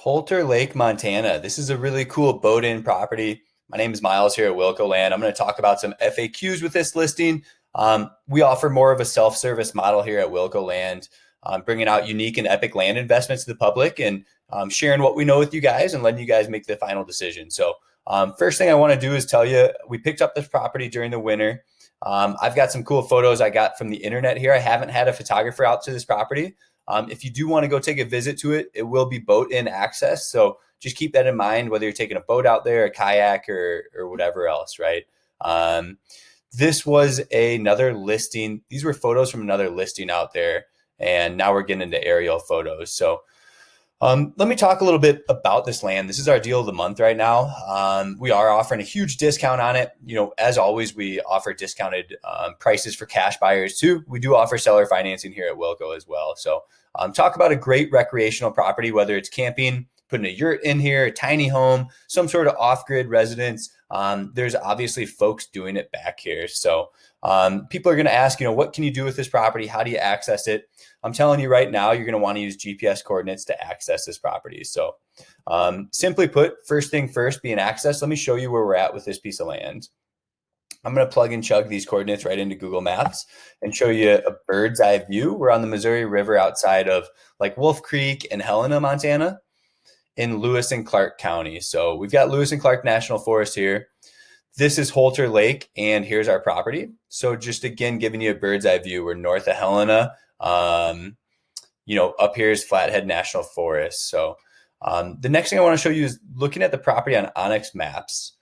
Holter Lake, Montana. This is a really cool boat-in property. My name is Miles here at Wilco Land. I'm going to talk about some FAQs with this listing. We offer more of a self-service model here at Wilco Land, bringing out unique and epic land investments to the public and sharing what we know with you guys and letting you guys make the final decision. So first thing I want to do is tell you, we picked up this property during the winter. I've got some cool photos I got from the internet here. I haven't had a photographer out to this property. If you do want to go take a visit to it, it will be boat-in access. So just keep that in mind, whether you're taking a boat out there, a kayak, or whatever else, right? This was another listing. These were photos from another listing out there, and now we're getting into aerial photos. So let me talk a little bit about this land. This is our deal of the month right now. We are offering a huge discount on it. You know, as always, we offer discounted prices for cash buyers too. We do offer seller financing here at Wilco as well. So talk about a great recreational property, whether it's camping, putting a yurt in here, a tiny home, some sort of off-grid residence. There's obviously folks doing it back here. So people are going to ask, what can you do with this property? How do you access it? I'm telling you right now, you're going to want to use GPS coordinates to access this property. So simply put, first thing first, being access. Let me show you where we're at with this piece of land. I'm going to plug and chug these coordinates right into Google Maps and show you a bird's eye view. We're on the Missouri River outside of like Wolf Creek and Helena, Montana, in Lewis and Clark County. So we've got Lewis and Clark National Forest here. This is Holter Lake, and here's our property. So just again, giving you a bird's eye view, we're north of Helena. Up here is Flathead National Forest. So the next thing I want to show you is looking at the property on Onyx Maps.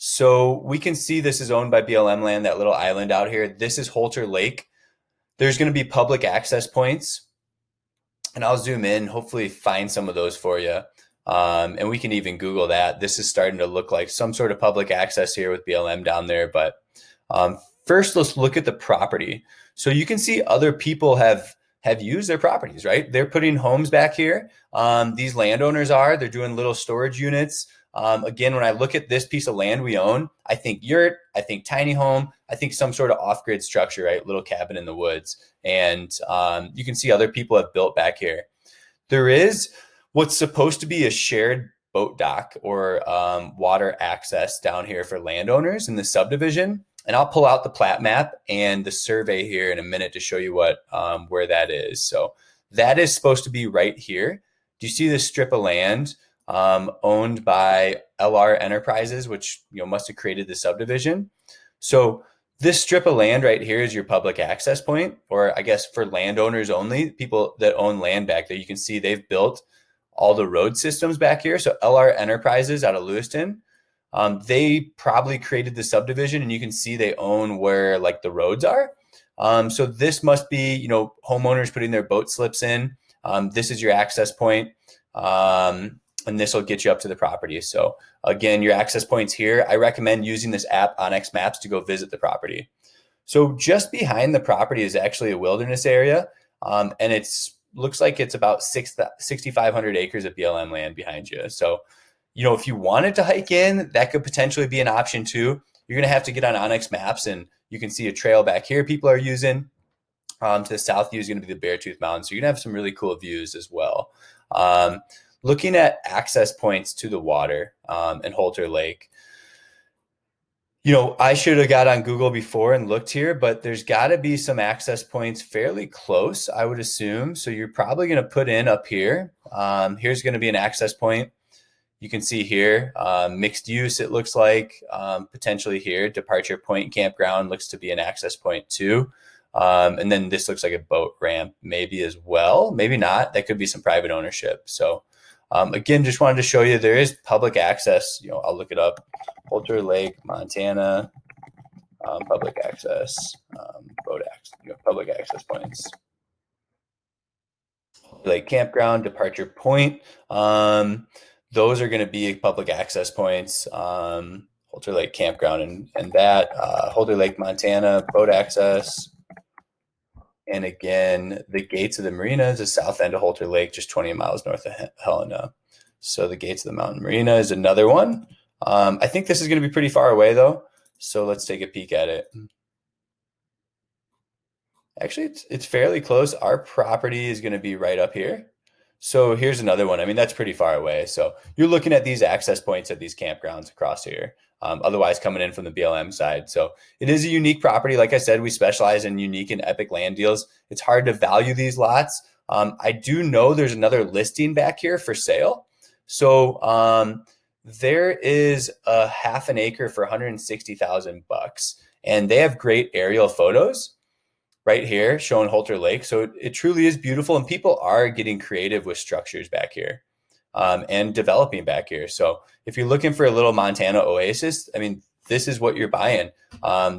So we can see this is owned by BLM land, that little island out here. This is Holter Lake. There's going to be public access points, and I'll zoom in, hopefully find some of those for you. And we can even Google that. This is starting to look like some sort of public access here with BLM down there. But first, let's look at the property. So you can see other people have used their properties, right? They're putting homes back here. These landowners they're doing little storage units. Again, when I look at this piece of land we own, I think yurt, I think tiny home, I think some sort of off-grid structure, right? Little cabin in the woods. And you can see other people have built back here. There is what's supposed to be a shared boat dock or water access down here for landowners in the subdivision. And I'll pull out the plat map and the survey here in a minute to show you where that is. So that is supposed to be right here. Do you see this strip of land owned by LR Enterprises, which must have created the subdivision? So this strip of land right here is your public access point, or I guess for landowners only, people that own land back there. You can see they've built all the road systems back here. So LR Enterprises out of Lewiston, they probably created the subdivision, and you can see they own where like the roads are. So this must be, homeowners putting their boat slips in. This is your access point, and this will get you up to the property. So again, your access points here. I recommend using this app Onyx Maps to go visit the property. So just behind the property is actually a wilderness area, and looks like it's about 6,500 acres of BLM land behind you. So if you wanted to hike in, that could potentially be an option too. You're going to have to get on Onyx Maps, and you can see a trail back here people are using. To the south view is going to be the Beartooth Mountains. So you're going to have some really cool views as well. Looking at access points to the water in Holter Lake, I should have got on Google before and looked here, but there's got to be some access points fairly close, I would assume. So you're probably going to put in up here. Here's going to be an access point. You can see here, mixed use, it looks like, potentially here. Departure Point Campground looks to be an access point too. And then this looks like a boat ramp maybe as well. Maybe not. That could be some private ownership. So again, just wanted to show you there is public access. I'll look it up. Holter Lake, Montana, public access, boat access, public access points. Lake Campground, Departure Point. Those are going to be public access points. Holter Lake Campground and that. Holter Lake, Montana, boat access. And again, the gates of the marina is the south end of Holter Lake, just 20 miles north of Helena. So the gates of the mountain marina is another one. I think this is going to be pretty far away though. So let's take a peek at it. Actually, it's fairly close. Our property is going to be right up here. So here's another one. I mean, that's pretty far away. So you're looking at these access points at these campgrounds across here. Otherwise, coming in from the BLM side. So it is a unique property. Like I said, we specialize in unique and epic land deals. It's hard to value these lots. I do know there's another listing back here for sale. So there is a half an acre for 160,000 bucks, and they have great aerial photos right here showing Holter Lake. So it truly is beautiful, and people are getting creative with structures back here and developing back here. So if you're looking for a little Montana oasis, I mean, this is what you're buying.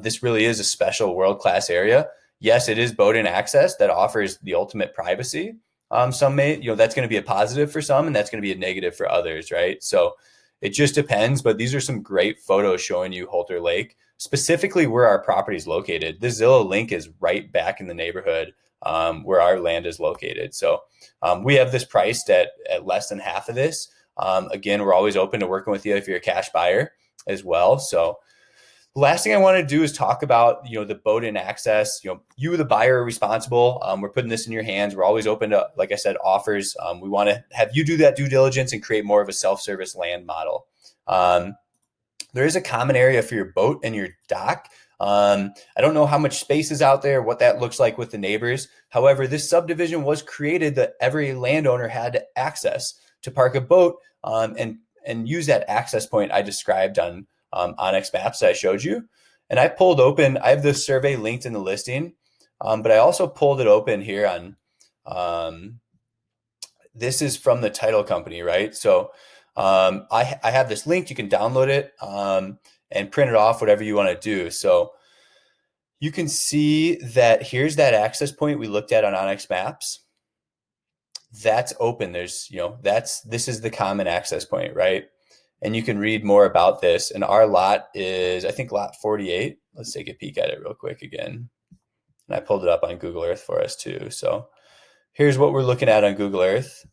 This really is a special world-class area. Yes, it is boat-in access that offers the ultimate privacy. Some may, that's going to be a positive for some, and that's going to be a negative for others, right? So it just depends, but these are some great photos showing you Holter Lake, specifically where our property is located. The Zillow link is right back in the neighborhood where our land is located. So we have this priced at less than half of this. Again, we're always open to working with you if you're a cash buyer as well. So the last thing I want to do is talk about, the boat-in access. You, the buyer, are responsible. We're putting this in your hands. We're always open to, like I said, offers. We want to have you do that due diligence and create more of a self-service land model. There is a common area for your boat and your dock. I don't know how much space is out there, what that looks like with the neighbors. However, this subdivision was created that every landowner had access to park a boat and use that access point I described on Onyx maps that I showed you. And I have this survey linked in the listing, but I also pulled it open here on, this is from the title company, right? So I have this link. You can download it and print it off, whatever you want to do. So you can see that here's that access point we looked at on Onyx Maps. That's open. This is the common access point, right? And you can read more about this. And our lot is, I think, lot 48. Let's take a peek at it real quick again. And I pulled it up on Google Earth for us too. So here's what we're looking at on Google Earth.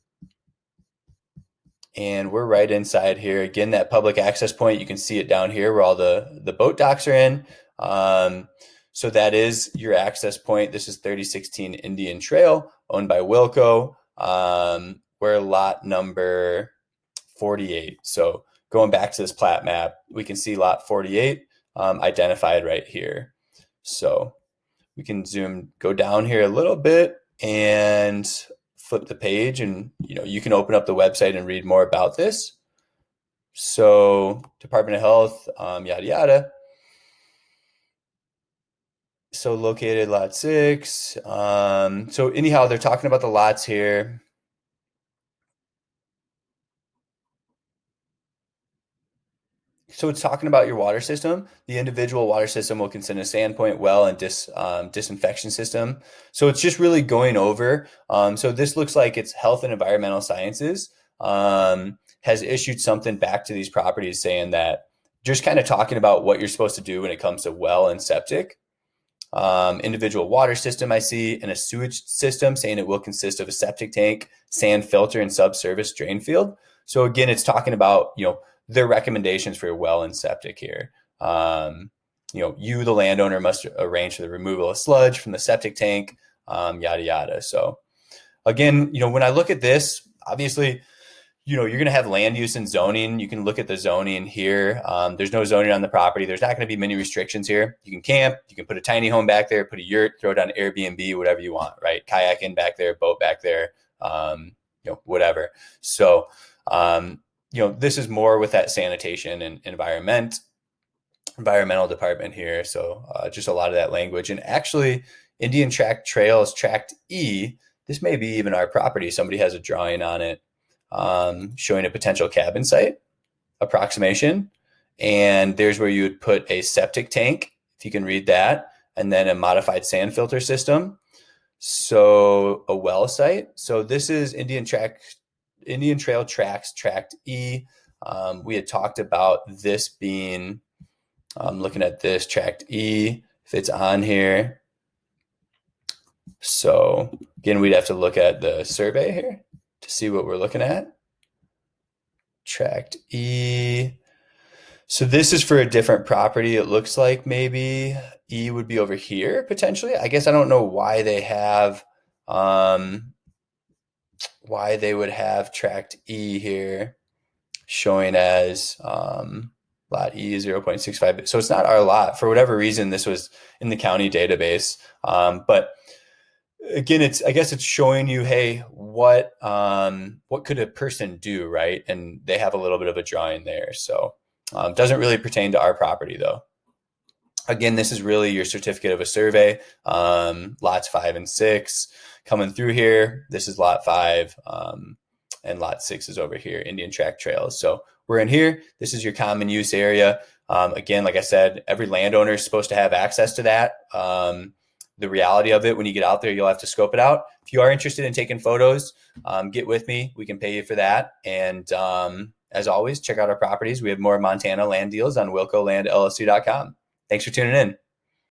And we're right inside here. Again, that public access point, you can see it down here where all the boat docks are in. So that is your access point. This is 3016 Indian Trail, owned by Wilco. We're lot number 48. So going back to this plat map, we can see lot 48 identified right here. So we can go down here a little bit and flip the page, and you can open up the website and read more about this. So Department of Health, yada yada. So located lot 6. So anyhow, they're talking about the lots here. So it's talking about your water system. The individual water system will consist of sandpoint, well, and disinfection system. So it's just really going over. So this looks like it's Health and Environmental Sciences has issued something back to these properties saying that, just kind of talking about what you're supposed to do when it comes to well and septic. Individual water system I see, and a sewage system, saying it will consist of a septic tank, sand filter, and subsurface drain field. So again, it's talking about, their recommendations for your well and septic here. You, the landowner, must arrange for the removal of sludge from the septic tank, yada, yada. So again, when I look at this, obviously, you're going to have land use and zoning. You can look at the zoning here. There's no zoning on the property. There's not going to be many restrictions here. You can camp, you can put a tiny home back there, put a yurt, throw it on Airbnb, whatever you want, right? Kayaking back there, boat back there, whatever. So, this is more with that sanitation and environmental department here. So just a lot of that language. And actually, Indian Tract Trails Tract E, this may be even our property. Somebody has a drawing on it showing a potential cabin site approximation. And there's where you would put a septic tank, if you can read that, and then a modified sand filter system. So a well site. So this is Indian Trail Tracks Tract E. We had talked about this being, looking at this Tract E, if it's on here. So again, we'd have to look at the survey here to see what we're looking at. Tract E. So this is for a different property. It looks like maybe E would be over here potentially. I guess I don't know why they have why they would have tract E here showing as lot E 0.65. So it's not our lot. For whatever reason, this was in the county database. But again, I guess it's showing you, hey, what could a person do, right? And they have a little bit of a drawing there. So doesn't really pertain to our property though. Again, this is really your certificate of a survey. Lots 5 and 6 coming through here. This is lot 5, and lot 6 is over here, Indian Tract Trails. So we're in here. This is your common use area. Again, like I said, every landowner is supposed to have access to that. The reality of it, when you get out there, you'll have to scope it out. If you are interested in taking photos, get with me. We can pay you for that. And as always, check out our properties. We have more Montana land deals on wilcolandllc.com. Thanks for tuning in.